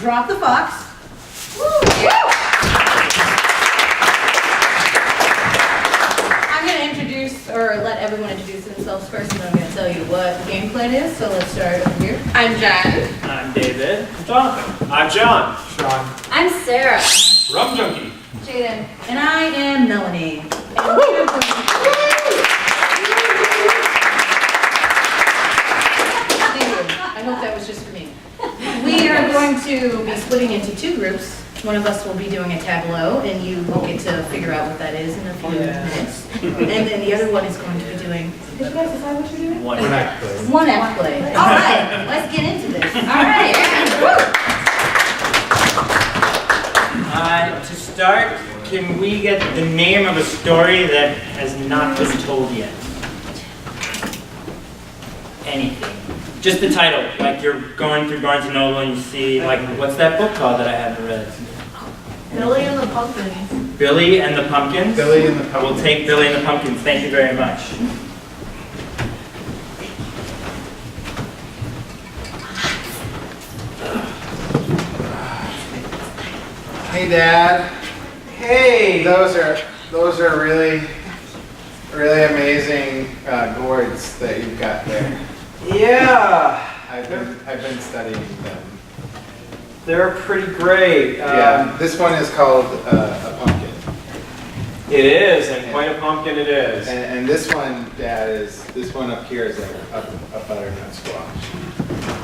Drop the Fox. Woo! I'm going to introduce, or let everyone introduce themselves first, and then I'm going to tell you what the game plan is. So let's start over here. I'm Jen. I'm David. I'm Jonathan. I'm John. Sean. I'm Sarah. Rum Junkie. Jaden. And I am Melanie. And I hope that was just for me. We are going to be splitting into two groups. One of us will be doing a tableau, and you will get to figure out what that is in a few minutes. And then the other one is going to be doing, did you guys decide what you're doing? One act play. One act play. All right, let's get into this. All right. To start, can we get the name of a story that has not been told yet? Anything. Just the title, like you're going through Barnes & Noble and you see, like, what's that book called that I haven't read? Billy and the Pumpkins. Billy and the Pumpkins? Billy and the Pumpkins. We'll take Billy and the Pumpkins. Thank you very much. Hey, Dad. Hey! Those are really amazing gourds that you've got there. Yeah, I've been studying them. they're pretty great. Yeah, this one is called a pumpkin, It is, and quite a pumpkin it is. and this one, Dad, this one up here is a butternut squash.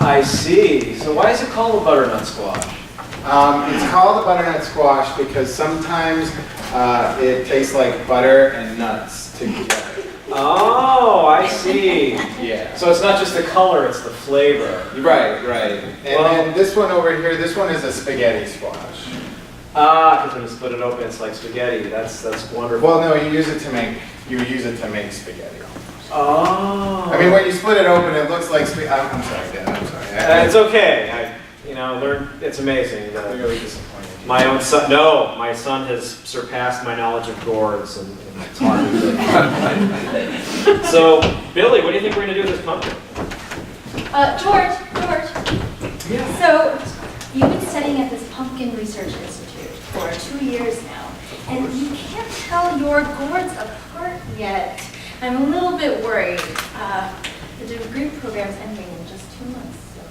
I see. So why is it called a butternut squash? It's called a butternut squash because sometimes it tastes like butter and nuts together. Oh, I see. Yeah. So it's not just the color, it's the flavor. Right. And Well- then this one over here, this one is a spaghetti squash. Ah, because when you split it open, it's like spaghetti. That's wonderful. Well, no, you use it to make spaghetti. Oh. I mean, when you split it open, it looks like spaghetti. I'm sorry, Dad. I'm sorry. It's okay. It's amazing. I'm really disappointed. My own son, no, my son has surpassed my knowledge of gourds and it's hard. So, Billy, what do you think we're going to do with this pumpkin? George. Yeah. So, you've been studying at this Pumpkin Research Institute for 2 years now, and you can't tell your gourds apart yet. I'm a little bit worried. The degree program's ending in just 2 months, so.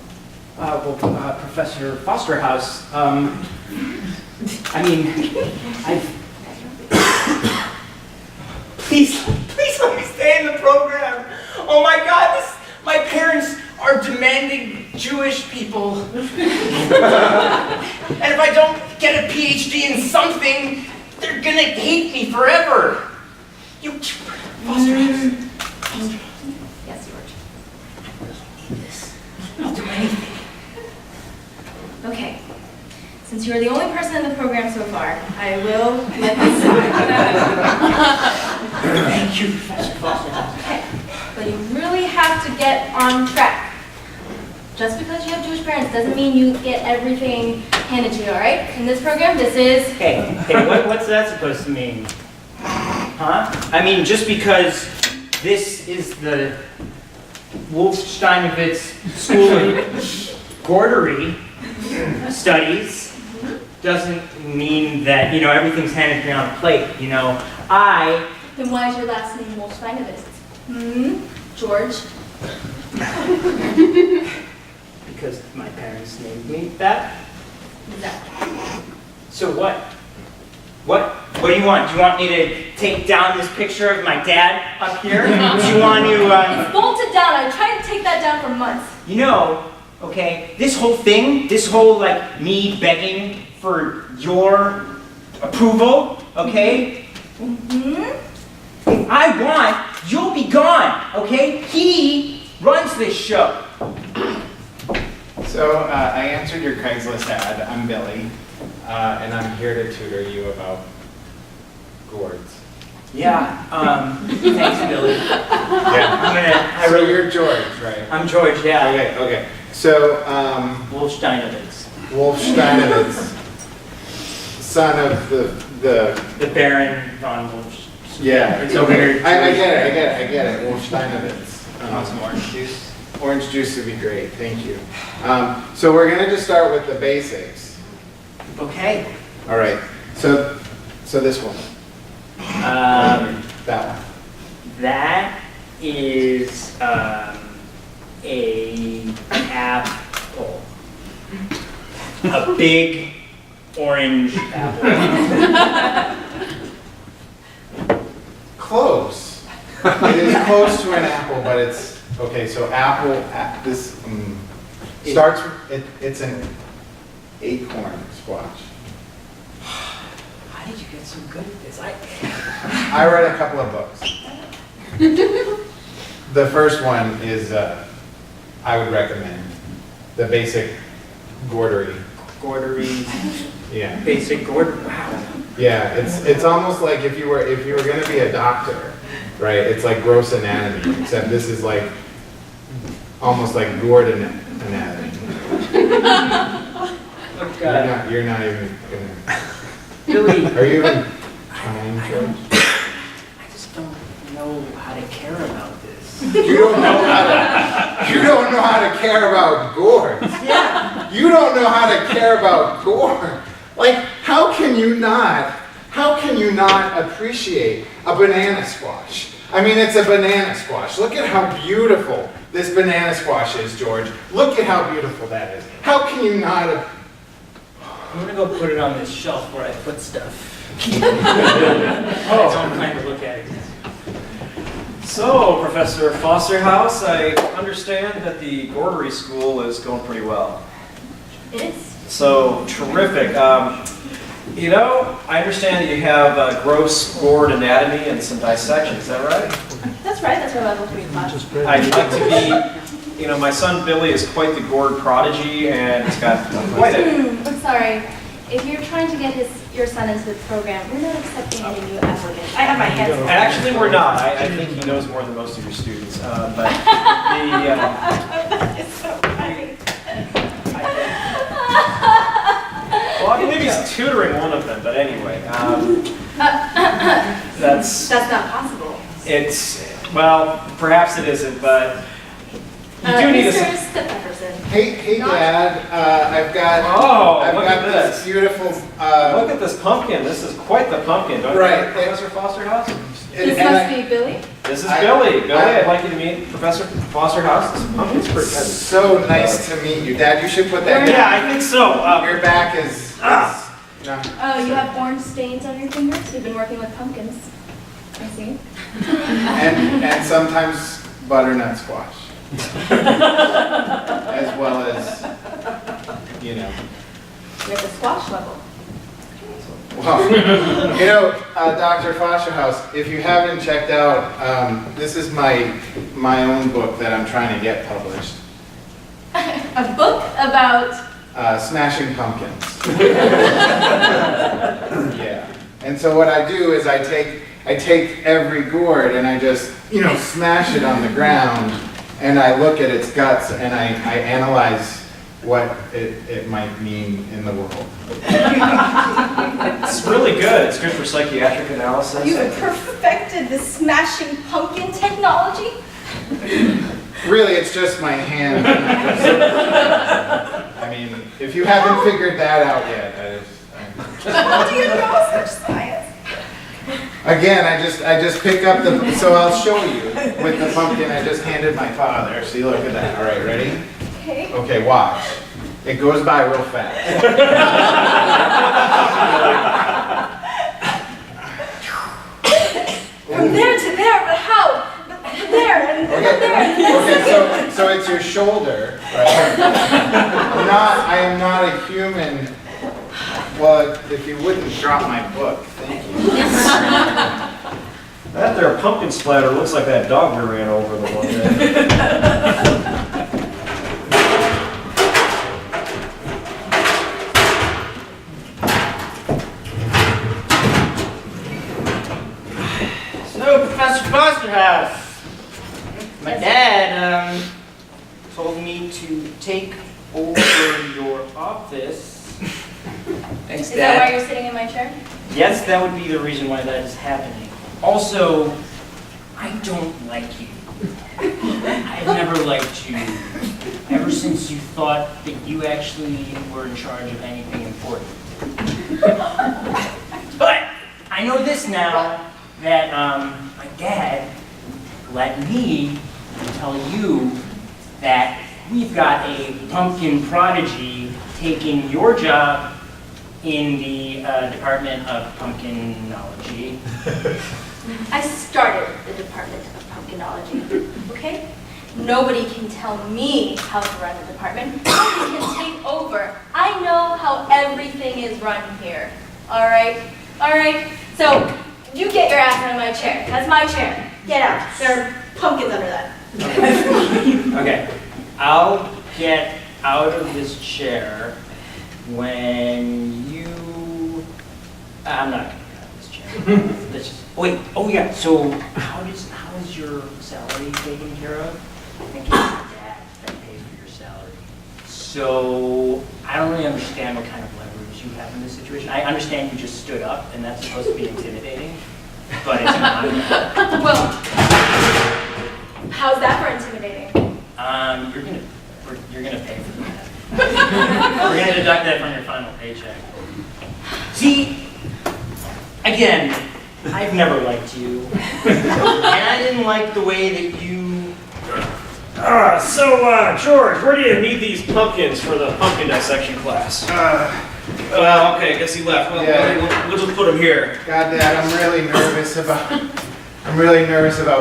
Professor Fosterhouse, please let me stay in the program. Oh my God, my parents are demanding Jewish people. And if I don't get a PhD in something, they're gonna hate me forever. Fosterhouse. Yes, George. I'll do anything. Okay. Since you are the only person in the program so far, I will let this slide. Thank you, Professor Fosterhouse. Okay. But you really have to get on track. Just because you have Jewish parents doesn't mean you get everything handed to you, all right? In this program, this is... Hey, what's that supposed to mean? Huh? I mean, just because this is the Wolfsteinovitz School of Gourdery Studies doesn't mean that, everything's handed to me on a plate, Then why is your last name Wolfsteinovitz? George? Because my parents named me that. Exactly. So what? What do you want? Do you want me to take down this picture of my dad up here? Do you want to, It's bolted down. I tried to take that down for months. Okay, this whole thing, me begging for your approval, okay? If I want, you'll be gone, okay? He runs this show. So I answered your Craigslist ad. I'm Billy, and I'm here to tutor you about gourds. Yeah, thanks, Billy. Yeah. So you're George, right? I'm George, yeah. Okay. So Wolfsteinovitz. Wolfsteinovitz, son of the The Baron von Wolfsteinovitz. Yeah, It's over here. I get it. Wolfsteinovitz. Want some orange juice? Orange juice would be great, thank you. So we're gonna just start with the basics. Okay. All right, so this one, that one. That is a apple. A big orange apple. Close. It is close to an apple, but it's, okay, so apple, starts, it's an acorn squash. How did you get so good at this? I read a couple of books. The first one is, I would recommend, the basic gourdery. Gourdery, Yeah. basic gourd. Wow. Yeah, it's almost like if you were going to be a doctor, right? It's like gross anatomy, except this is like almost like gourd anatomy. Look, You're not even gonna. Billy, Are you even trying, George? I just don't know how to care about this. You don't know how to care about gourds. Yeah. You don't know how to care about gourd. Like, how can you not appreciate a banana squash? I mean, it's a banana squash. Look at how beautiful this banana squash is, George. Look at how beautiful that is. How can you not? I'm gonna go put it on this shelf where I put stuff. Oh, I'm trying to look at it. So, Professor Fosterhouse, I understand that the gourdery school is going pretty well. It is. So, terrific. You know, I understand that you have gross gourd anatomy and some dissection, is that right? That's right, that's our level 3 class. I'd like to be, you know, my son Billy is quite the gourd prodigy and he's got quite a... I'm sorry. If you're trying to get your son into the program, we're not accepting any new applicants. I have my hands full. Actually, we're not. I think he knows more than most of your students. But the... That is so funny. Well, I believe he's tutoring one of them, but anyway. That's not possible. It's, well, perhaps it isn't, but you do need Mr. a... Stephenson. Hey, Dad. I've got look at this beautiful. Look at this pumpkin. This is quite the pumpkin, don't you Right. think, Professor Fosterhouse? This must be Billy? This is Billy. Billy, I'd like you to meet Professor Fosterhouse. This pumpkin's pretty good. So nice to meet you, Dad. You should put that. Yeah, I think so. Your back is. No. Oh, you have orange stains on your fingers? You've been working with pumpkins. I see. And sometimes butternut squash. As well as, you know. You're at the squash level. Well, you know, Dr. Fosterhouse, if you haven't checked out, this is my own book that I'm trying to get published. A book about... Smashing pumpkins. Yeah. And so what I do is I take every gourd and I just, you know, smash it on the ground and I look at its guts and I analyze what it might mean in the world. It's really good. It's good for psychiatric analysis. You have perfected the smashing pumpkin technology? Really, it's just my hand. I mean, if you haven't figured that out yet, How do you know such science? Again, I just pick up the, so I'll show you with the pumpkin I just handed my father. See, look at that. All right, ready? Okay. Okay, watch. It goes by real fast. From there to there, but how? There and there. So it's your shoulder, right? I am not a human. Well, if you wouldn't drop my book, thank you. That there pumpkin splatter looks like that dog we ran over the one day. So, Professor Fosterhouse, my dad told me to take over your office. Thanks, Is that why you're sitting in my chair? Yes, that would be the reason why that is happening. Also, I don't like you. I've never liked you ever since you thought that you actually were in charge of anything important. But I know this now, that my dad let me tell you that we've got a pumpkin prodigy taking your job in the Department of Pumpkinology. I started the Department of Pumpkinology, okay? Nobody can tell me how to run the department. Nobody can take over. I know how everything is run here. All right? All right? So, you get your ass out of my chair. That's my chair. Get out. There are pumpkins under that. Okay, I'll get out of this chair when you... I'm not gonna get out of this chair. Let's just, wait, oh yeah, so how is your salary taken care of? I think it's your dad that pays for your salary. So, I don't really understand what kind of leverage you have in this situation. I understand you just stood up, and that's supposed to be intimidating, but it's not. Well, how's that for intimidating? You're gonna pay for that. We're gonna deduct that from your final paycheck. See, again, I've never liked you, and I didn't like the way that you. George, where do you need these pumpkins for the pumpkin dissection class? Well, okay, I guess he left. Well, Yeah. we'll just put him here. God, Dad, I'm really nervous about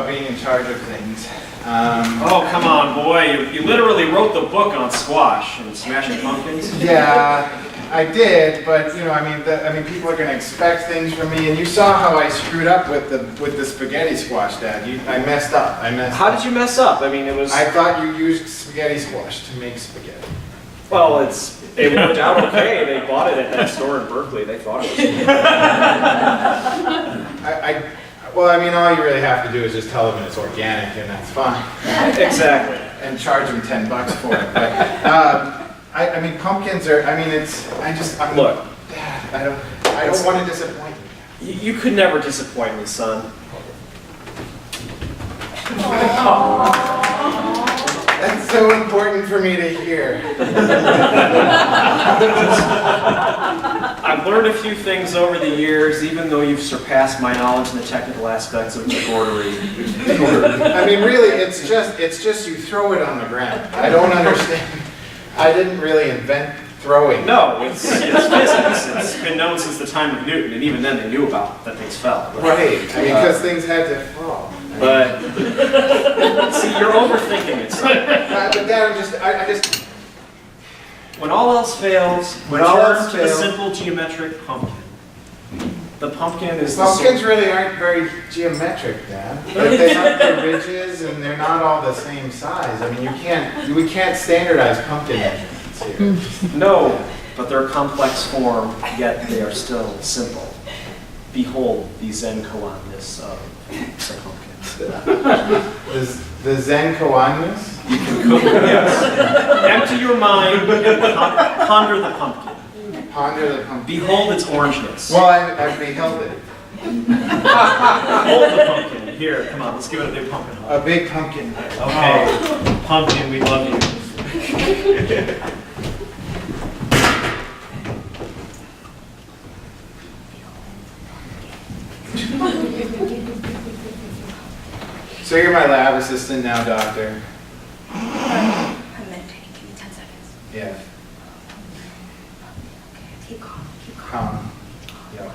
being in charge of things. Oh, come on, boy. You literally wrote the book on squash and smashing pumpkins. Yeah, I did, but I mean, people are going to expect things from me, and you saw how I screwed up with the spaghetti squash, Dad. I messed up. How did you mess up? I mean, it was... I thought you used spaghetti squash to make spaghetti. Well, it worked out okay. They bought it at that store in Berkeley. They thought it was... Well, I mean, all you really have to do is just tell them it's organic, and that's fine. Exactly. And charge them $10 for it. But I mean, pumpkins are. I mean, Look, Dad, I don't want to disappoint you. you could never disappoint me, son. That's so important for me to hear. I've learned a few things over the years, even though you've surpassed my knowledge in the technical aspects of embroidery. I mean, really, it's just you throw it on the ground. I don't understand. I didn't really invent throwing. No, it's physics. It's been known since the time of Newton, and even then they knew about that things fell. Right. I mean, because things had to fall. But see, you're overthinking it, son. But Dad, I just. When all else fails, When all return else to the fails- simple geometric pumpkin. The pumpkin is Pumpkins really aren't very geometric, Dad. They have the ridges, and they're not all the same size. I mean, we can't standardize pumpkin measurements here. No, but they're complex form, yet they are still simple. Behold the Zen koanness of the pumpkin. The Zen koanness? You can cook it, yes. Empty your mind and ponder the pumpkin. Ponder the pumpkin. Behold its orangeness. Well, I've beheld it. Hold the pumpkin. Here, come on, let's give it a big pumpkin hug. A big pumpkin. Okay, pumpkin, we love you. So you're my lab assistant now, Doctor? I'm meditating. Give me 10 seconds. Yeah. Keep calm. Keep calm. Calm. Yeah.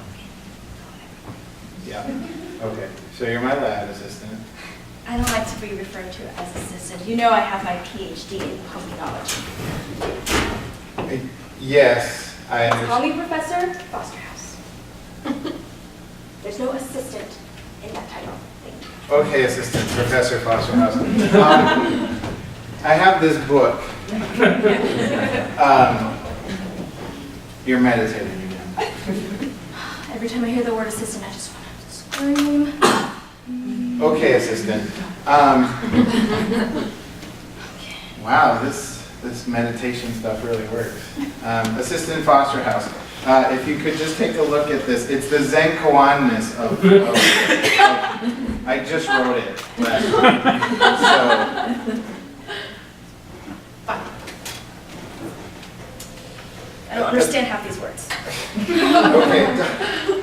Yeah. Okay. So you're my lab assistant. I don't like to be referred to as assistant. You know I have my PhD in pumpkinology. Yes, I Call understand. me Professor Fosterhouse. There's no assistant in that title. Thank you. Okay, Assistant Professor Fosterhouse. I have this book. You're meditating again. Every time I hear the word assistant, I just want to scream. Okay, Assistant. Wow, this meditation stuff really works. Assistant Fosterhouse. if you could just take a look at this, it's the Zen koan-ness of I just wrote it. But, so, I don't understand half these words. okay.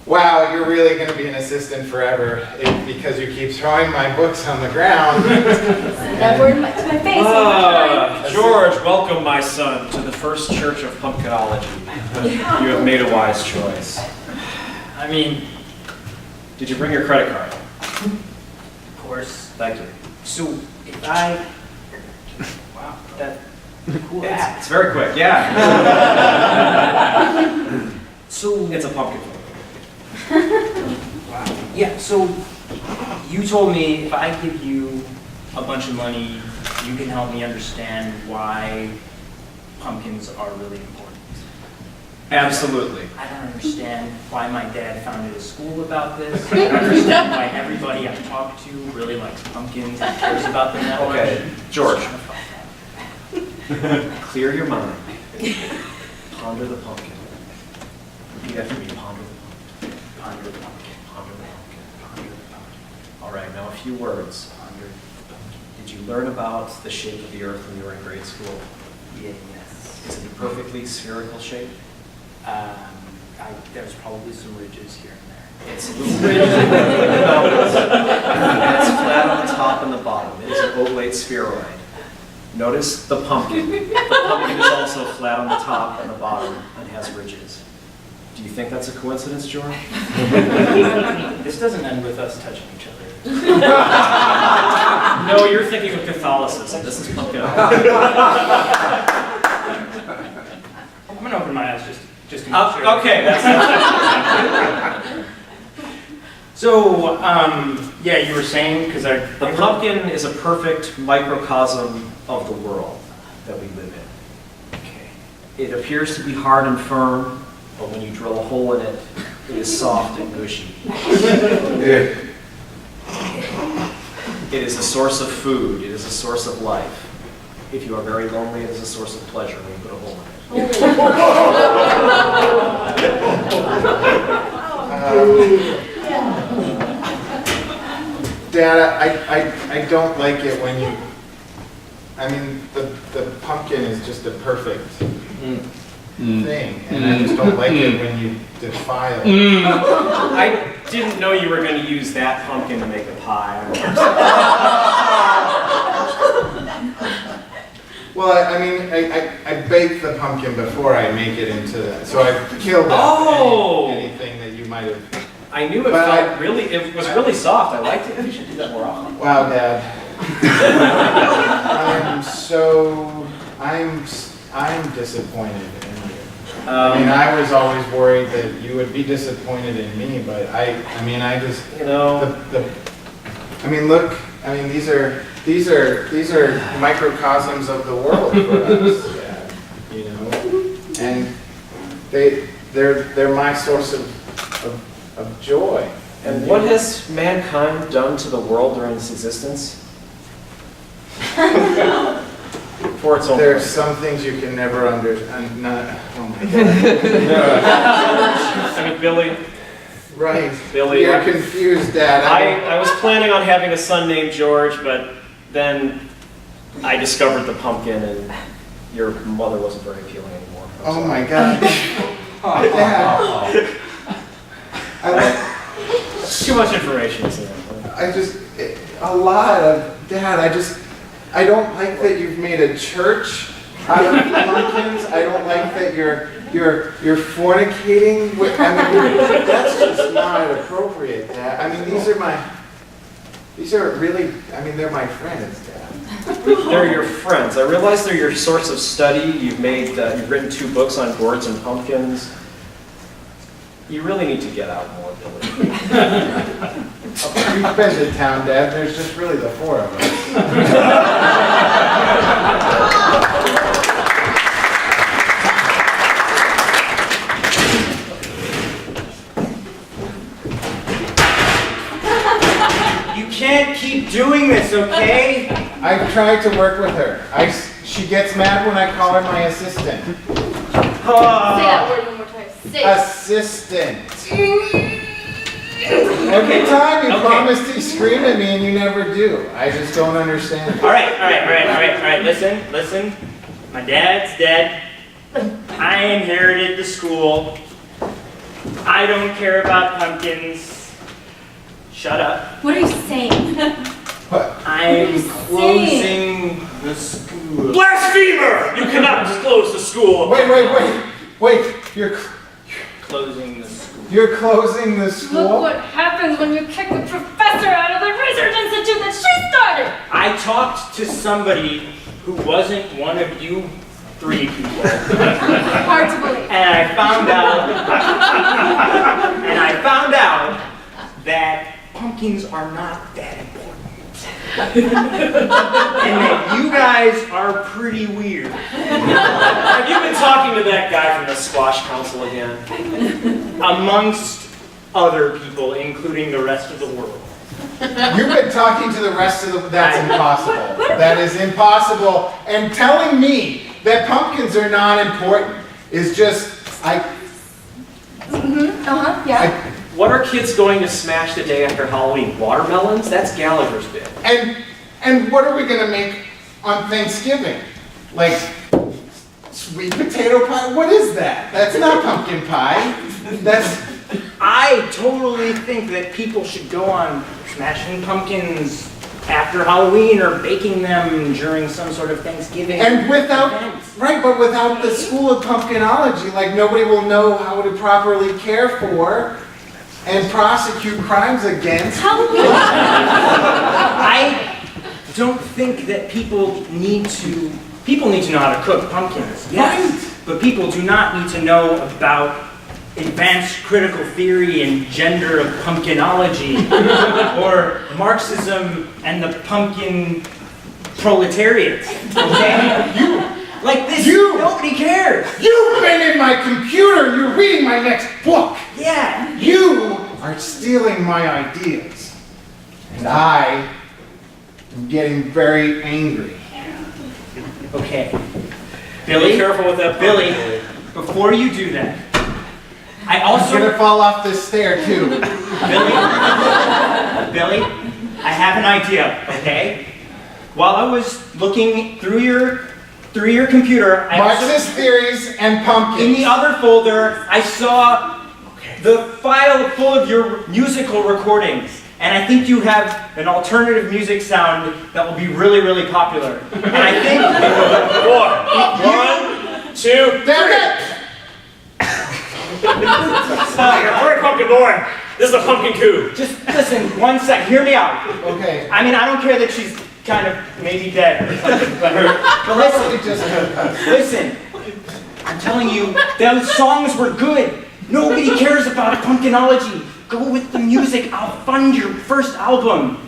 Wow, you're really going to be an assistant forever because you keep throwing my books on the ground. That word to my face all the time. George, welcome my son to the First Church of Pumpkinology. You have made a wise choice. I mean, Did you bring your credit card? of course. Thank you. So if I, wow, that cool hat. It's very quick, yeah. So It's a pumpkin. wow. Yeah. So you told me if I give you a bunch of money, you can help me understand why pumpkins are really important. Absolutely. I don't understand why my dad founded a school about this. I don't understand why everybody I've talked to really likes pumpkins and cares about them that much. Okay, George. Clear your mind. Ponder the pumpkin. Repeat after me. Ponder the pumpkin. Ponder the pumpkin. Ponder the pumpkin. Ponder the pumpkin. All right, now a few words. Ponder the pumpkin. Did you learn about the shape of the earth when you were in grade school? Yes. Is it a perfectly spherical shape? There's probably some ridges here and there. It's a little ridge in the mountains. And it's flat on the top and the bottom. It is an oblate spheroid. Notice the pumpkin. The pumpkin is also flat on the top and the bottom and has ridges. Do you think that's a coincidence, George? This doesn't end with us touching each other. No, you're thinking of Catholicism. This is pumpkin. I'm gonna open my eyes just to make sure. Okay, that's So, yeah, you were saying, because the pumpkin is a perfect microcosm of the world that we live in. Okay. It appears to be hard and firm, but when you drill a hole in it, it is soft and gushy. It is a source of food. It is a source of life. If you are very lonely, it is a source of pleasure when you put a hole in it. Dad, I don't like it when you, I mean, the pumpkin is just a perfect thing, and I just don't like it when you defile it. I didn't know you were going to use that pumpkin to make a pie. Well, I mean, I bake the pumpkin before I make it into that, so I've killed Oh! anything that you might have. I knew it But felt really, it was really soft. I liked it. You should do that more often. Wow, Dad. I'm disappointed in you. I mean, I was always worried that you would be disappointed in me, but I mean, I just, You know, I mean, look, I mean, these are microcosms of the world for us, Dad, you know, and they're my source of joy. and what has mankind done to the world during its existence? For its own There's pleasure. some things you can never understand. Oh my God. I mean, Billy, Right. Billy, You're confused, Dad. I was planning on having a son named George, but then I discovered the pumpkin, and your mother wasn't very appealing anymore. I'm Oh sorry. my God. Dad. Too much information, isn't it? A lot of, Dad, I don't like that you've made a church out of pumpkins. I don't like that you're fornicating with, I mean, that's just not appropriate, Dad. I mean, these are really, I mean, they're my friends, Dad. They're your friends. I realize they're your source of study. You've written 2 books on gourds and pumpkins. You really need to get out more, Billy. We've been to town, Dad. There's just really the 4 of us. You can't keep doing this, okay? I've tried to work with her. She gets mad when I call her my assistant. Say that word one more assistant. Every time you promise to scream at me and you never do. I just don't understand. All right. Listen. My dad's dead. I inherited the school. I don't care about pumpkins. Shut up. What are you saying? What? I am closing the school. Blasphemer! You cannot close the school. Wait. You're Closing the school. closing the school? Look what happens when you kick the professor out of the research institute that she started! I talked to somebody who wasn't one of you 3 people. Hard to believe. And I found out that pumpkins are not that important. And that you guys are pretty weird. Have you been talking to that guy from the Squash Council again? Amongst other people, including the rest of the world. You've been talking to the rest of the... That's impossible. That is impossible. And telling me that pumpkins are not important is just... Yeah. What are kids going to smash the day after Halloween? Watermelons? That's Gallagher's bit. And what are we gonna make on Thanksgiving? Like sweet potato pie? What is that? That's not pumpkin pie. That's... I totally think that people should go on smashing pumpkins after Halloween or baking them during some sort of Thanksgiving And without, event. right, but without the school of pumpkinology, like nobody will know how to properly care for and prosecute crimes against. I don't think that people need to know how to cook pumpkins, yes, but people do not need to know about advanced critical theory and gender of pumpkinology or Marxism and the pumpkin proletariat, okay? Nobody cares. You've been in my computer, you're reading my next book. Yeah. You are stealing my ideas. And I am getting very angry. Okay. Billy, Be careful with that Billy, pumpkin. before you do that, I I'm also... gonna fall off this stair too. Billy, I have an idea, okay? While I was looking through your computer, Marxist theories and in pumpkins. the other folder, I saw the file full of your musical recordings. And I think you have an alternative music sound that will be really, really popular. And I think... 1, 2, 3. Damn it! We're a pumpkin boy. This is a pumpkin coup. Just listen, one sec, hear me out. Okay. I mean, I don't care that she's kind of maybe dead or something, but Probably just listen, I'm telling you, those songs were good. Nobody cares about pumpkinology. Go with the music, I'll fund your first album.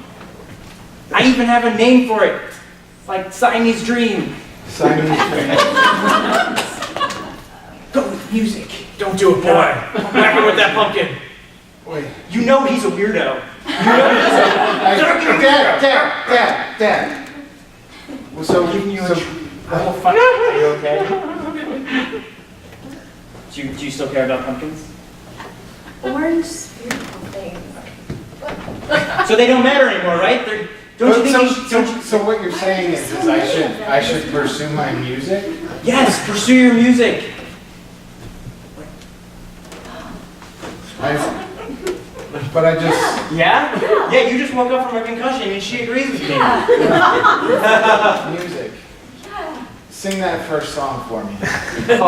I even have a name for it, like Siamese Dream. Simon's Dream. Go with music. Don't do it, boy. Whack him with that pumpkin. Wait. You know he's a weirdo. Dad. Well, so I'm giving you a so, whole fun. Are you okay? Do you still care about pumpkins? Orange spherical things. So they don't matter anymore, right? Don't you think you should... so what you're saying is I should pursue my music? Yes, pursue your music. But I just... Yeah? Yeah, you just woke up from a concussion and she agrees with me. music. Sing that first song for me. No.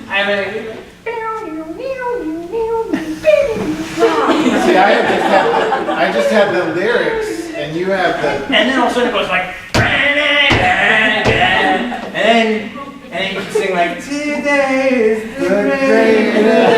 I mean... See, I just have the lyrics, and you have the... And then all of a sudden it goes like... And then you can sing like... Today is the day.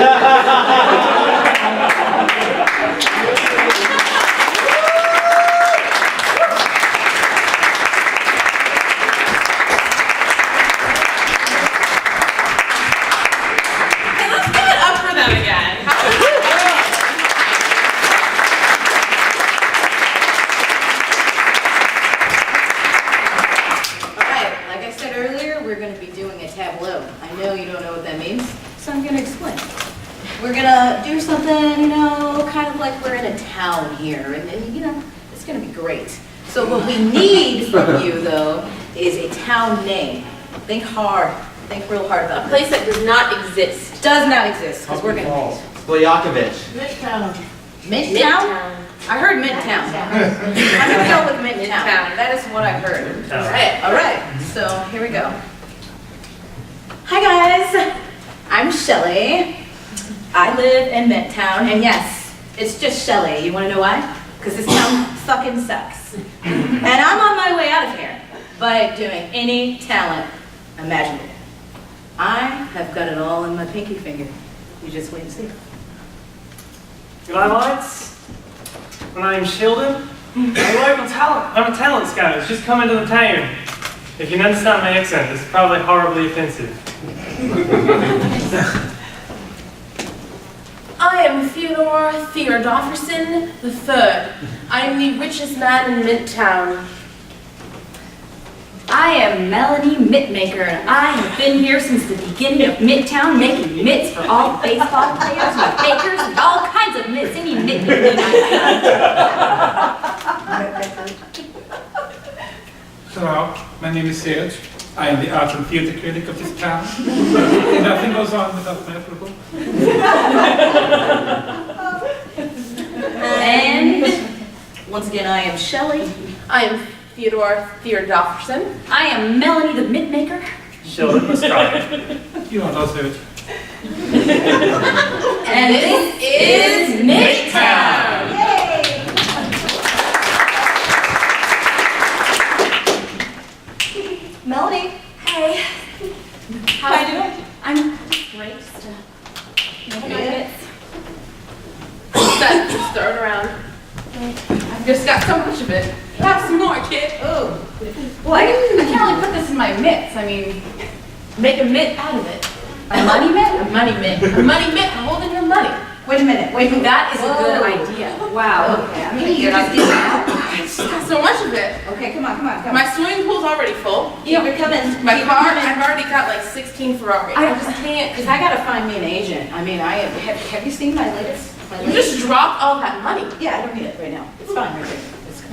tableau. I know you don't know what that means, so I'm gonna explain. We're gonna do something, kind of like we're in a town here, and it's gonna be great. So what we need from you, though, is a town name. Think hard. Think real hard about A it. place that does not exist. Does not exist, because we're gonna Blajakovic. Midtown. Midtown? I heard Midtown. I'm gonna go with Midtown. That is what I heard. All right, so here we go. Hi guys, I'm Shelly. I live in Midtown, and yes, it's just Shelly. You wanna know why? Because this town fucking sucks. And I'm on my way out of here by doing any talent imaginable. I have got it all in my pinky finger. You just wait and see. G'day mates, my name's Sheldon. I'm a talent scout who's just come into the town. If you can understand my accent, it's probably horribly offensive. I am Theodore Theodofferson III. I am the richest man in Midtown. I am Melanie Mittmaker, and I have been here since the beginning of Midtown, making mitts for all the baseball players and bakers and all kinds of mitts, any mitt you need. Hello, my name is Serge. I am the art and theatre critic of this town. Nothing goes on without my approval. And once again, I am Shelly. I am Theodore Theodofferson. I am Melanie the Mittmaker. Sheldon, let's try. You are not Serge. And this is Midtown. Melanie. Hey. How you doing? I'm great. Just making my mitts. Just throw it around. I've just got so much of it. Have some more, kid. Oh. Well, I can't really put this in my mitts. I mean, Make a mitt out of it. a money mitt? A money mitt. A money mitt holding your money. Wait a minute. That is a good Whoa. idea. Wow. Okay, I mean, you're just getting out. I just got so much of it. Okay, come on. My swimming pool's already full. Keep it coming. My Keep it car, coming. I've already got like 16 Ferraris. I just can't. Because I gotta find me an agent. I mean, have you seen my latest? You just dropped all that money. Yeah, I don't need it right now. It's fine right there.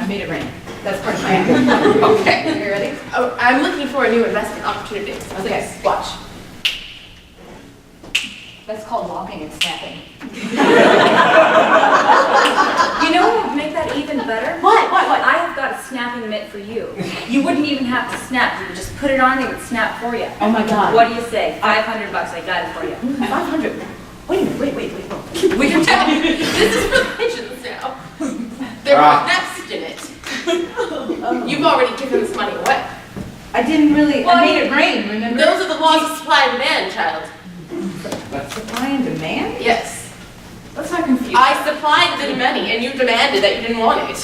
I made it rain. That's part of my act. Okay. You ready? Oh, I'm looking for a new investment opportunity. Okay, Please. watch. That's called walking and snapping. You know what would make that even better? What? I have got a snapping mitt for you. You wouldn't even have to snap. You would just put it on and it would snap for you. Oh my God. What do you say? $500, I got it for you. 500. Wait a minute, wait. We can tell. This is for pigeons now. There was nest in it. You've already given this money away. I didn't really, Well, I made it rain, remember? Those are the laws of supply and demand, child. Supply and demand? Yes. That's not confusing. I supplied the money and you demanded that you didn't want it.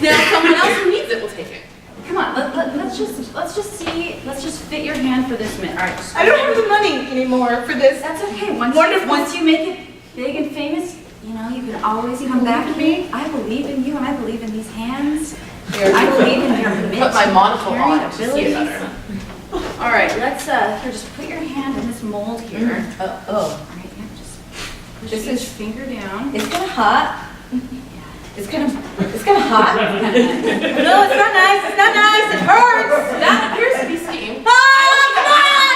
Now someone else who needs it will take it. Come on, let's just fit your hand for this mitt. All right. I don't have the money anymore for this. That's okay. Once you make it big and famous, you can always come back to me. I believe in you and I believe in these hands. I believe in your mitts. Put my monocle carrying on to see it abilities. better. All right, let's here, just put your hand in this mold here. Oh. All right, yeah, just push This each is- finger down. It's kind of hot. It's kind of hot. No, it's not nice. It's not nice. It hurts. That appears to be steam. Ah,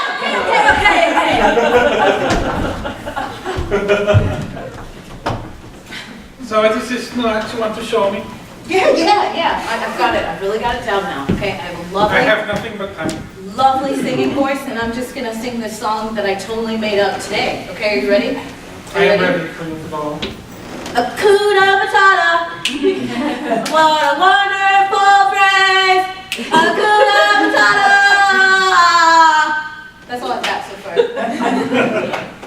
So this is not you want to show me? Yeah. I've got it. I've really got it down now. Okay, I have a I have nothing but time. lovely singing voice, and I'm just gonna sing this song that I totally made up today. Okay, are you ready? I am ready for you to go. Hakuna Matata. What a wonderful phrase. Hakuna Matata. That's all I've got so far.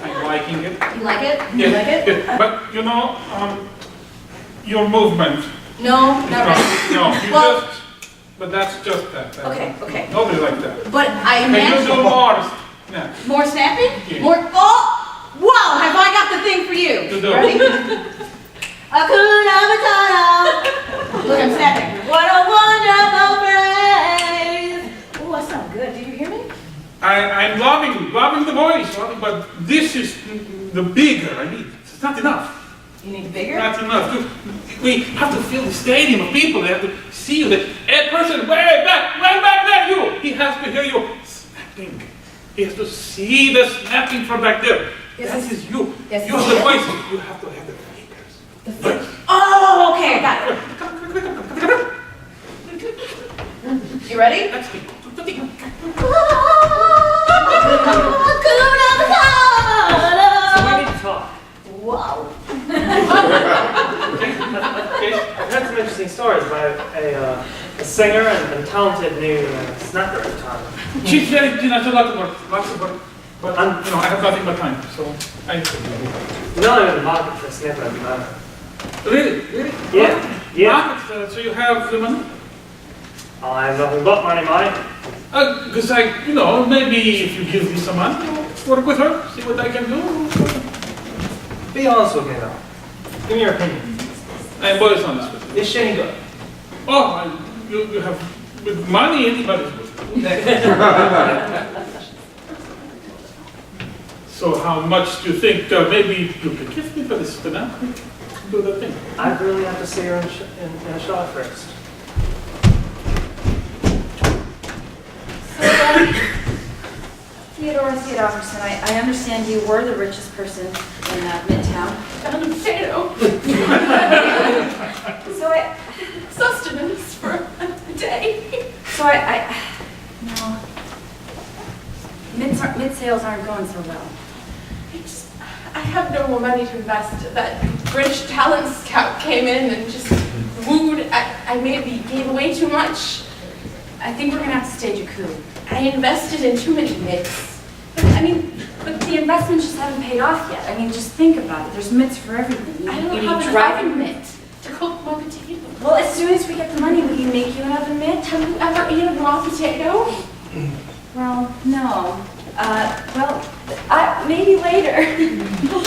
I'm liking it. You like it? You Yes, like it? yes. But your movement. No, not really. No, you Well- just. But that's just that. Okay. Nobody like that. But I Can you do imagine more? Yeah. more snapping? Yeah. More. Oh! Whoa! Have I got the thing for you? To do. Ready? Hakuna Matata. Look, I'm snapping. What a wonderful phrase. Oh, that sounds good. Did you hear me? I'm loving the voice, but this is the bigger I need. It's not enough. You need bigger? Not enough. We have to fill the stadium of people. They have to see you. That person way back there, you. He has to hear you snapping. He has to see the snapping from back there. Yes. That is you. Yes. You have the voice. You have to have the fingers. The fingers. Oh, okay, I got it. You ready? That's me. So we need to talk. Wow. Okay, I've heard some interesting stories about a singer and talented new snapper at the time. She's lots of work. But I have nothing but time, so I. No, I'm in the market for a snapper at the moment. Really? Yeah. Market, so you have the money? I have nothing but money, mate. Because maybe if you give me some money, I'll work with her, see what I can do. Be honest with me though. Give me your opinion. I'm always honest with you. Is she any good? Oh, you have, with money, anybody's good. So how much do you think, maybe you could give me for this for now? Do the thing. I'd really have to see her in a shot first. Theodore Theodorovson, I understand you were the richest person in Midtown. Pound of potato. So Sustenance for a day. no. Mid sales aren't going so well. I have no more money to invest. That British talent scout came in and just wooed. I maybe gave away too much. I think we're gonna have to stage a coup. I invested in too many mitts. But the investments just haven't paid off yet. I mean, just think about it. There's mitts for everything. I don't You have need an driving oven mitt to cook my potatoes. Well, as soon as we get the money, we can make you an oven mitt. Have you ever eaten a raw potato? Well, no. Maybe later.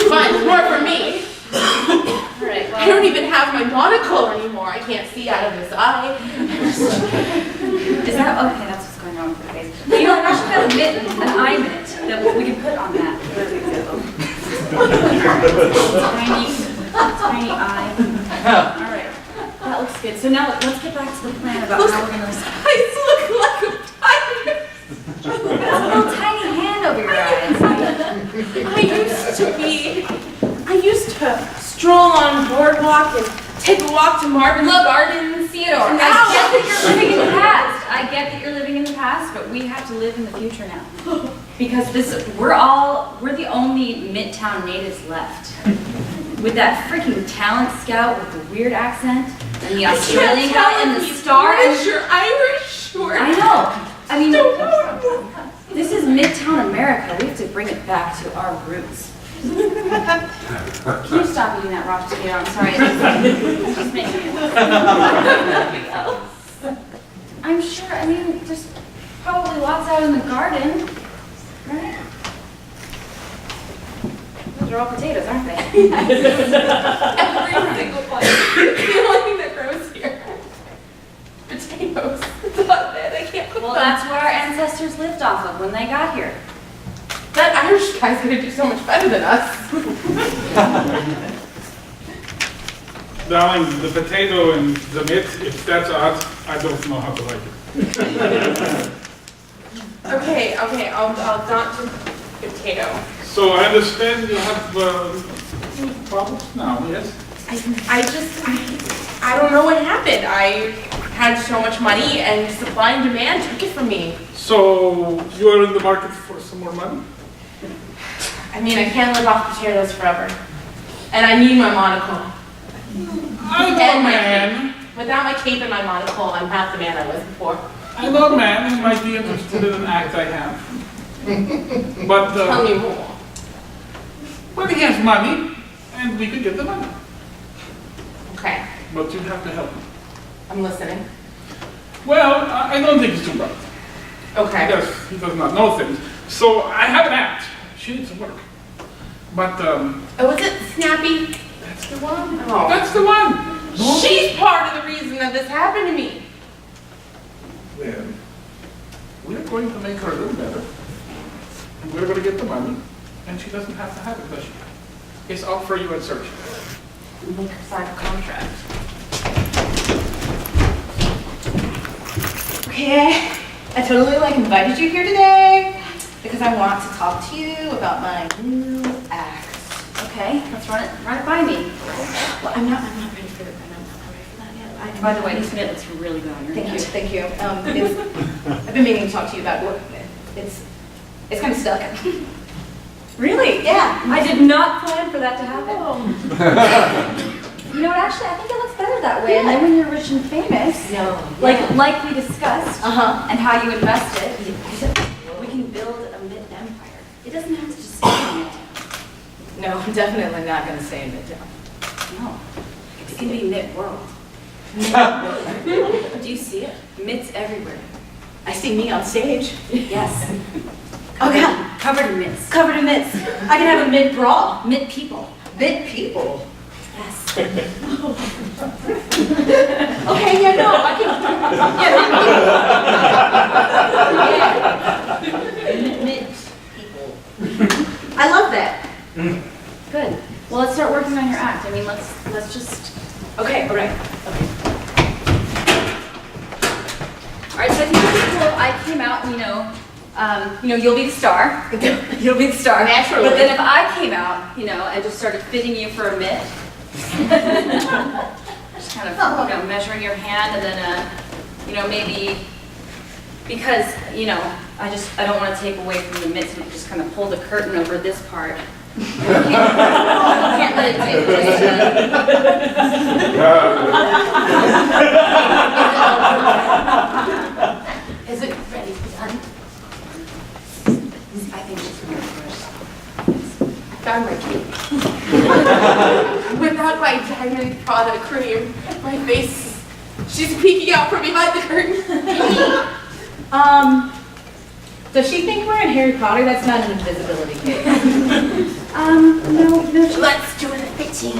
Fine, more for me. All right, I don't even have my monocle anymore. I can't see out of this eye. Is that okay? That's what's going on with your face. You know, I should have a mitten, an eye mitt that we can put on that. Tiny eye. All right, that looks good. So now let's get back to the plan about how we're gonna. I look like a pirate. That's a little tiny hand over your eyes. I used to stroll on boardwalk and take a walk to Marvin's Gardens. Theodore, And I now- get that you're living in the past. I get that you're living in the past, but we have to live in the future now. Because we're the only Midtown natives left. With that freaking talent scout with the weird accent, and the Australian guy and the star. You're Irish or I know. I mean, this is Midtown America. We have to bring it back to our roots. Can you stop eating that raw potato? I'm sorry. It's just making me laugh. I'm sure, there's probably lots out in the garden, right? Those are all potatoes, aren't they? every single one. The only thing that grows here. Potatoes. That's it. I can't cook Well, them. that's where our ancestors lived off of when they got here. That Irish guy's gonna do so much better than us. Darling, the potato and the meat, if that's odd, I don't know how to like it. Okay, I'll not do potato. So I understand you have problems now, yes? I don't know what happened. I had so much money and supply and demand took it from me. So you're in the market for some more money? I can't live off potatoes forever. And I need my monocle. I know And a my man. cape. Without my cape and my monocle, I'm half the man I was before. I know a man who might be interested in an act I have. But Tell me more. well, he has money, and we could get the money. Okay, But you have to help him. I'm listening. Well, I don't think he's too bright. Okay. He does not know things. So I have an act. She needs some work. But Oh, is it Snappy? that's the one. Oh. That's the one. She's part of the reason that this happened to me. Well, we're going to make her a little better. we're going to get the money, and she doesn't have to have it, does she? It's all for you at search. Make her sign a contract. Okay, I totally invited you here today because I want to talk to you about my new act. Okay, let's run it by me. Well, I'm not ready for that. I'm not ready for that yet. By the way, this mitt looks really good on your Thank you, head. thank you. I've been meaning to talk to you about what, it's kind of stuck. Really? Yeah. I did not plan for that to happen. You know what, actually, I think it looks better that way. And then when you're rich and famous, like we discussed, and how you invested, we can build a mitt empire. It doesn't have to just stay in Midtown. No, I'm definitely not going to stay in Midtown. No, it can be mitt world. Do you see it? Mitts everywhere. I see me on stage. Yes. Oh yeah, Covered in mitts. covered in mitts. I can have a mid bra. Mitt people. Mid people. Yes. Okay, yeah, no, I can. Yeah. Mid people. I love that. Good. Well, let's start working on your act. I mean, let's just. Okay, all right. All right. So I think it'd be cool if I came out and you'll be the star. You'll be the star. Naturally. But then if I came out, and just started fitting you for a mitt, just kind of measuring your hand, and then maybe because I don't want to take away from the mitts and just kind of pull the curtain over this part. Can't let it take away. Is it ready to be done? I think she's going to first. Found my cake. Without my diamond Prada cream, my face, she's peeking out from behind the curtain. Does she think we're in Harry Potter? That's not an invisibility cake. No, Let's do the fitting.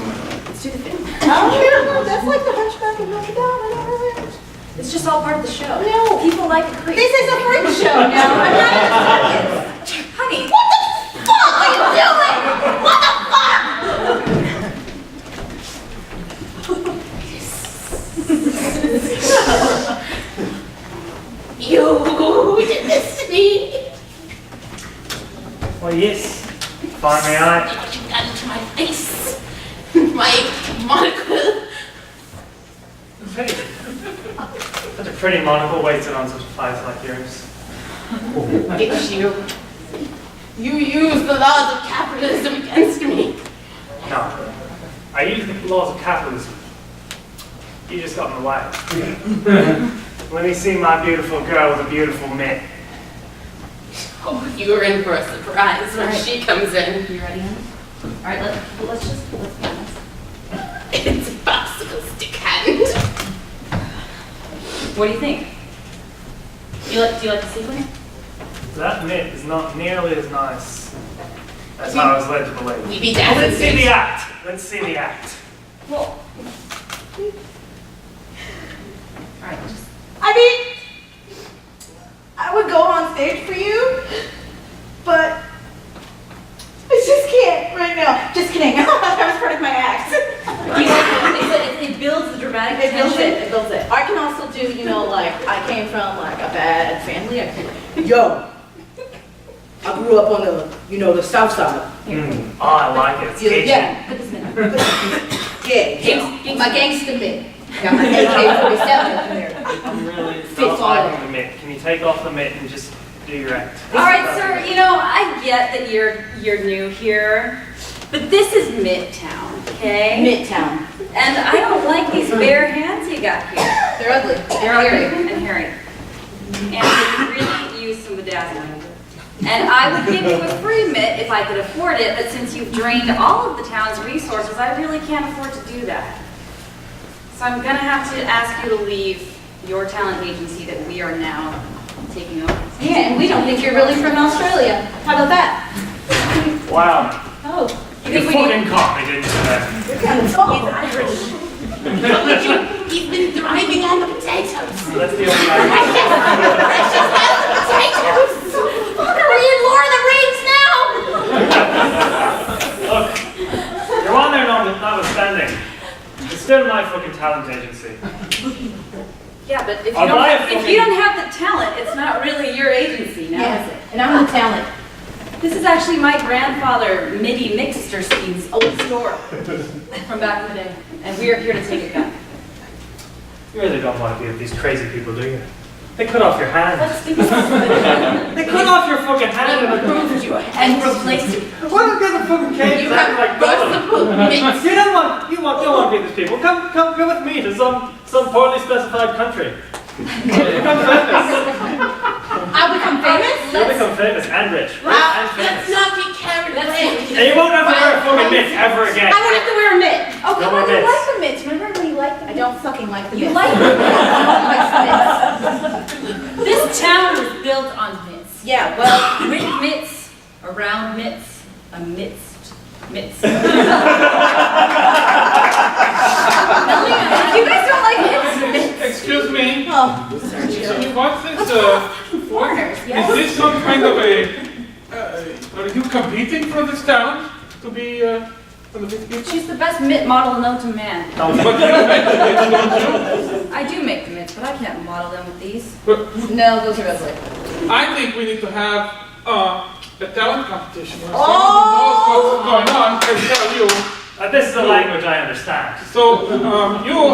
Let's do the fitting. Oh, yeah, that's like the Hunchback of Notre Dame. I never read. it's just all part of the show. No. People like a creep. This is a freak show now. I'm not in a circus. Honey. What the fuck are you doing? What the fuck? You did this to me. Well, yes. Finally, I. Look what you've done to my face. My monocle. Such a pretty monocle wasted on such a place like yours. It's you. You use the laws of capitalism against me. No. I use the laws of capitalism. You just got in the way. Let me see my beautiful girl with a beautiful mitt. Oh, you are in for a surprise when Right. she comes in. You ready, honey? All right, let's be honest. It's a popsicle stick hand. What do you think? Do you like the sequin? That mitt is not nearly as nice as I was led to believe. We be Let's dancing. see the act. Let's see the act. Well. All right, just. I mean, I would go on stage for you, but I just can't right now. Just kidding. That was part of my act. It builds the dramatic It builds tension. it. It builds it. I can also do, like I came from like a bad family. I can, yo, I grew up on the south side. Oh, I like it. It's catchy. Yeah. Put this in. Yeah. My gangster mitt. Got my AK-47 in there. I'm really Fits not all liking that. the mitt. Can you take off the mitt and just do your act? All right, sir. I get that you're new here, but this is Midtown, okay? Midtown. And I don't like these bare hands you got here. They're ugly. They're ugly and hairy. And they really use some bedazzling. And I would give you a free mitt if I could afford it, but since you've drained all of the town's resources, I really can't afford to do that. So I'm gonna have to ask you to leave your talent agency that we are now taking over. Yeah, and we don't think you're really from Australia. How about that? Wow. Oh, You fucking caught me, didn't you? you're kind of tall. He's been thriving on the potatoes. Let's deal with that. Precious potatoes. Look, are we in Lord of the Rings talent agency. Yeah, but if you, I'll buy a if you don't have the talent, it's not really your agency now, is it? And I'm the talent. This is actually my grandfather MIDI Mixterstein's old store from back in the day, and we are here to take it back. You really don't want to be with these crazy people, do you? They cut off your hand. They cut off your fucking hand and removed you. And replaced it. What are the fucking kids? You have like multiple mix. You don't want to be these people. Come with me to some poorly specified country. Become famous. I'll become famous? You'll become famous and rich. Wow, And let's famous. not get carried away. And you won't have to wear a fucking mitt ever again. I won't have to wear a mitt. Oh, No come more on, you mitts. like the mitts. Remember when you liked the I don't fucking like the You mitts. like I don't like mitts. This town was built on mitts. Yeah, well, With mitts, around mitts, amidst mitts. You guys don't like mitts? Excuse me. oh, What's this? Foreigners, Is yes. this some kind of a? Are you competing for this talent to be on the big picture? She's the best mitt model known to man. But you make the mitts, don't you? I do make the mitts, but I can't model them with these. But no, those are ugly. I think we need to have a talent competition where someone who knows what's going on can tell you. This is a language I understand. So you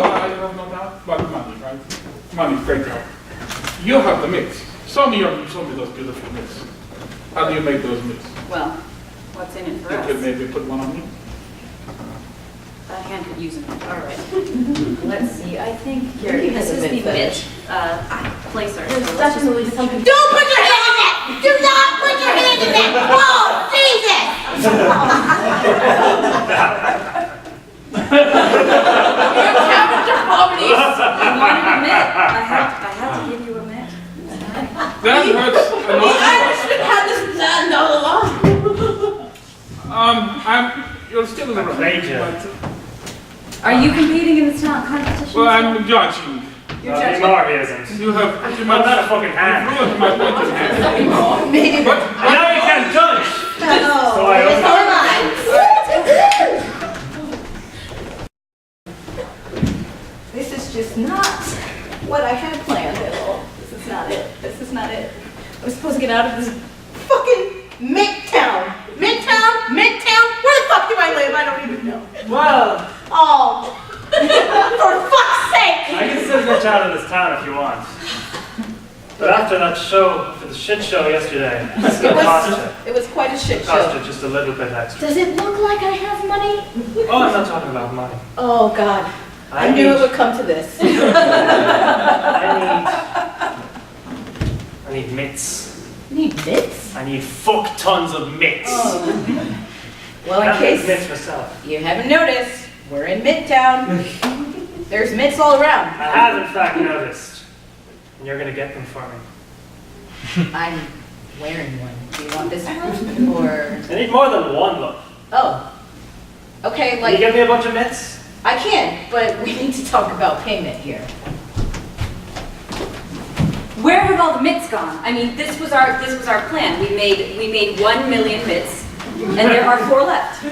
have no doubt about money, right? Money, great help. You have the mix. Show me those beautiful mix. How do you make those mix? Well, what's in it for You us? could maybe put one on me. That hand could use a mitt. All right. Let's see. I think here. He This has a is the mitt fetish. mitt placer. There's So let's just- definitely something. Don't put your hand in that! Do not put your hand in that! Whoa, Jesus! Your character comedies. You wanted a mitt. I had to give you a mitt. That hurts an The awful Irishman had this planned all along. You're still in the Thank you. but, Are you competing in this talent competition? well, I'm judging. You're judging. Anymore he isn't. You have pretty I'm much not a fucking hand. ruined my pointed hand. Maybe. But And now you can't judge. So I It's own all right. This is just not what I had planned at all. This is not it. This is not it. I was supposed to get out of this fucking Midtown. Midtown? Midtown? Where the fuck do I live? I don't even know. Well, Oh. For fuck's sake! I can still get you out of this town if you want. But after that show, after the shit show yesterday, it's gonna cost you. It was quite a shit Cost show. you just a little bit extra. Does it look like I have money? Oh, I'm not talking about money. Oh God. I knew it would come to this. I need mitts. You need mitts? I need fuck tons of mitts. Oh. Well, in I make case mitts myself. you haven't noticed, we're in Midtown. There's mitts all around. I have in fact noticed. And you're gonna get them for me. I'm wearing one. Do you want this one? Or... I need more than one look. Oh. Okay, Can you like, give me a bunch of mitts? I can, but we need to talk about payment here. Where have all the mitts gone? I mean, this was our plan. We made 1 million mitts, and there are 4 left.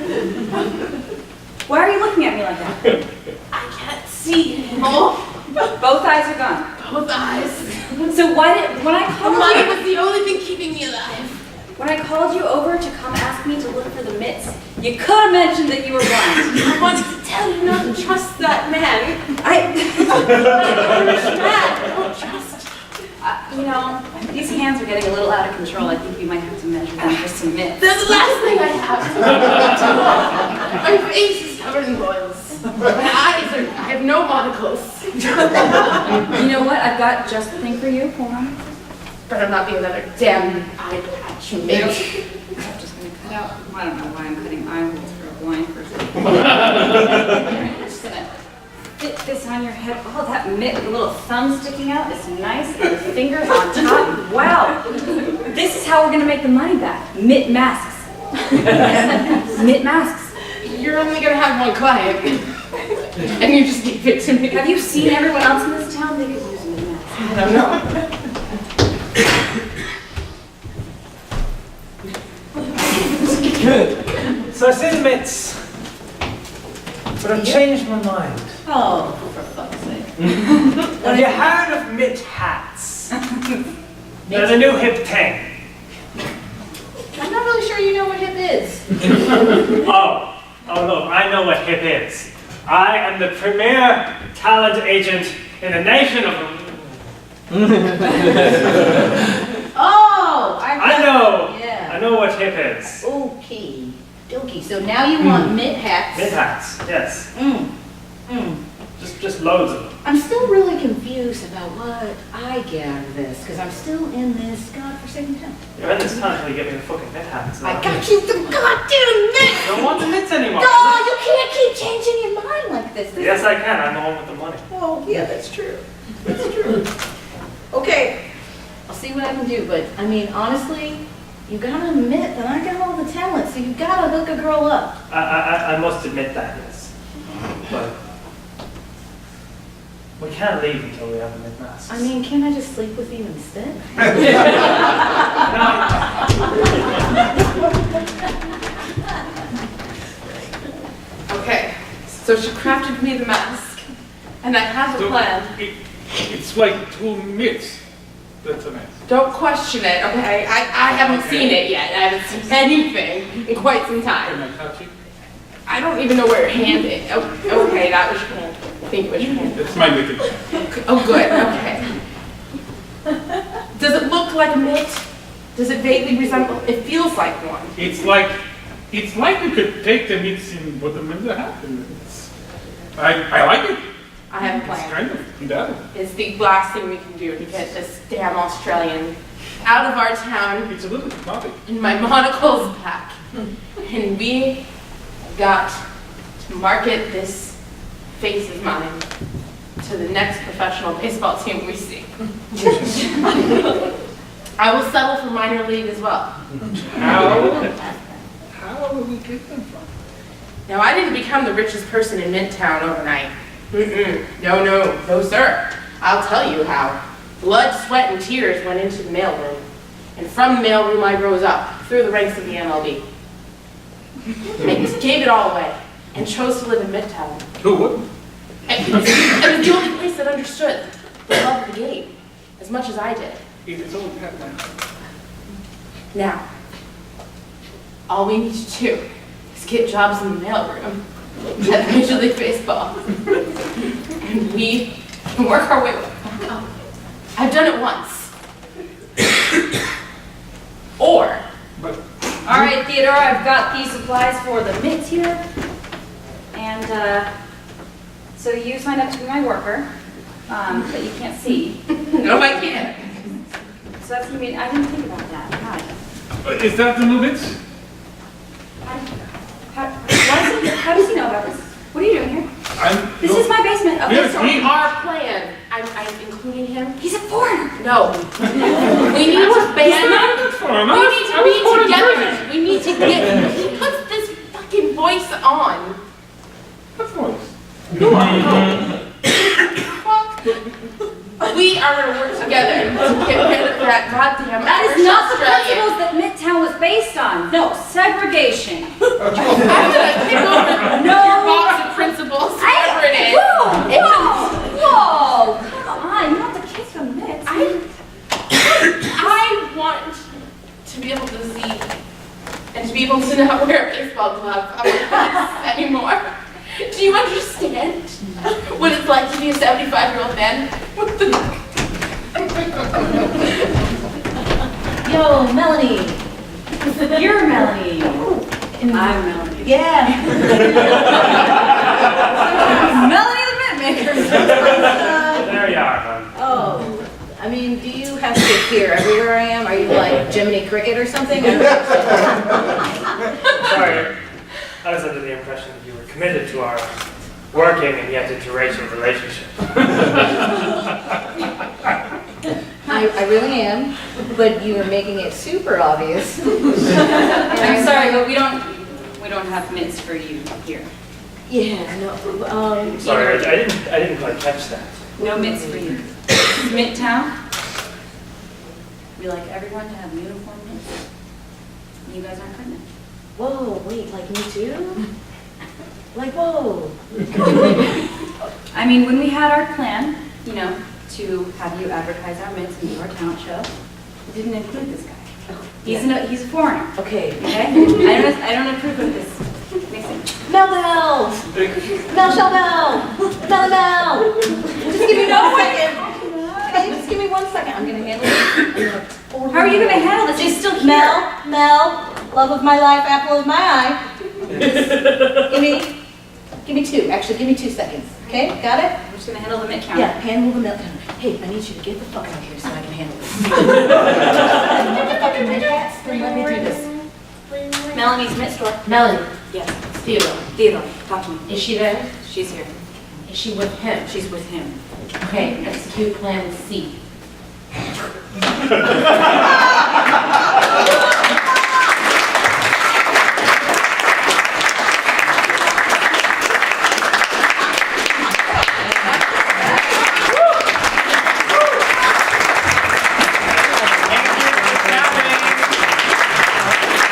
Why are you looking at me like that? I can't see anymore. Both eyes are gone. Both eyes. So when I The called money you, was the only thing keeping me alive. when I called you over to come ask me to look for the mitts, you could have mentioned that you were blind. I wanted to tell you not to trust that man. I, Irish man. I don't trust. you know, these hands are getting a little out of control. I think we might have to measure them for some mitts. They're the last thing I have. My face is covered in boils. My eyes are. I have no monocles. You know what? I've got just the thing for you. Hold on. Better not be another damn eye patch, mate. I'm just gonna cut out. I don't know why I'm cutting eye holes for a blind person. I'm just gonna fit this on your head. Oh, that mitt with the little thumb sticking out is nice, and the fingers on top. Wow. This is how we're gonna make the money back. Mitt masks. Mitt masks. You're only gonna have one client, and you just gave it to me. Have you seen everyone else in this town? They could use a mitt mask. I don't know. Good. So I see the mitts. But I've changed my mind. Oh, for fuck's Have you heard of mitt hats? They're the new hip thing. I'm not really sure you know what hip is. Oh look, I know what hip is. I am the premier talent agent in the nation of... Oh, I know. Yeah. I know what hip is. Okay. Dokie. So now you want mitt hats. Mitt hats, yes. Mm. Just loads of them. I'm still really confused about what I get out of this, because I'm still in this godforsaken town. You're in this town until you get me the fucking mitt hats. I got you the goddamn mitt! I don't want the mitts anymore. No, you can't keep changing your mind like this. Yes, I can. I'm the one with the money. Oh, yeah, that's true. That's true. Okay, I'll see what I can do, but I mean, honestly, you gotta admit that I got all the talent, so you gotta hook a girl up. I must admit that, yes. But we can't leave until we have the mitt masks. I mean, can't I just sleep with you instead? Okay, so she crafted me the mask, and I have a plan. It's like 2 mitts. That's a mess. Don't question it, okay? I haven't seen it yet. I haven't seen anything in quite some Can time. I touch it? I don't even know where your hand is. Oh, okay, that was your hand. I think it was your hand. That's my little. Oh, good, okay. Does it look like a mitt? Does it vaguely resemble? It feels like one. It's like you could take the mitts and put them in the hat. And I like it. I have a It's plan. kind of that. It's the last thing we can do to get this damn Australian out of our town. It's a little hypnotic. And my monocle's back. And we got to market this face of mine to the next professional baseball team we see. I will settle for minor league as well. How will we get them from? Now, I didn't become the richest person in Midtown overnight. No, sir. I'll tell you how. Blood, sweat, and tears went into the mailroom. And from the mailroom, I rose up through the ranks of the MLB. I gave it all away and chose to live in Midtown. Who wouldn't? It was the only place that understood the love of the game as much as I did. It's all happening. Now, all we need to do is get jobs in the mailroom at Major League Baseball. And we can work our way up. I've done it once. Or, All right, Theodore, I've got the supplies for the mitts here. And so you signed up to be my worker, but you can't see. no, I can't. So that's gonna be, I didn't think about that. God. Is that the new mitts? How does he know about this? What are you doing here? This is my basement. Okay, Yes, so Our plan, I'm including him. he's a foreigner. No. We need to band. We need to be together. We need to get. He puts this fucking voice on. What voice? We are going to work together to get rid of that goddamn That is Irish not the Australian. principles that Midtown was based on. No, segregation. I'm going to pick over your box of principles, whatever it is. Whoa! Come on, you don't have to kiss the mitts. I want to be able to see and to be able to not wear a baseball glove on my face anymore. Do you understand what it's like to be a 75-year-old man? Yo, Melanie. You're Melanie. I'm Melanie. Yeah. Melanie the Mitt Maker. There you are, hon. Oh, I mean, do you have to appear everywhere I am? Are you like Jiminy Cricket or something? Sorry, I was under the impression that you were committed to our working and yet interracial relationship. I really am, but you are making it super obvious. I'm sorry, but we don't have mitts for you here. Yeah, no, Sorry, I didn't quite catch that. No mitts for you. Midtown. We like everyone to have uniform mitts. You guys aren't cutting it. Whoa, wait, like me too? Like, whoa. I I mean, when we had our plan, you know, to have you advertise our mints in your town show, it didn't include this guy. He's a foreigner, Okay. okay? I don't approve of this. Mixing. Mel. Mel shall Mel. Just give me 1 second. Okay, just give me 1 second. I'm gonna handle it. How are you gonna handle this? He's still here. Mel, love of my life, apple of my eye. Give me 2. Actually, give me 2 seconds. Okay, got it? I'm just gonna handle the mid counter. Yeah, handle the milk counter. Hey, I need you to get the fuck out of here so I can handle this. Then let me do this. Melanie's mint store. Melanie, Yes. Theodore, Theodore, talk to me. is she there? She's here. Is she with him? She's with him. Okay, execute plan C.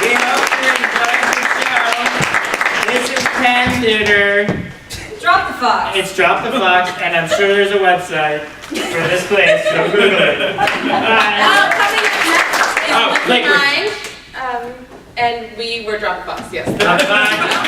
We hope you enjoyed the show. This is Pan Theater. Drop the fox. It's Drop the Fox, and I'm sure there's a website for this place, so Google it. Bye. Coming up next is Oh, Lucky Lakers. Nine, and we were Drop the Fox, yes. Bye.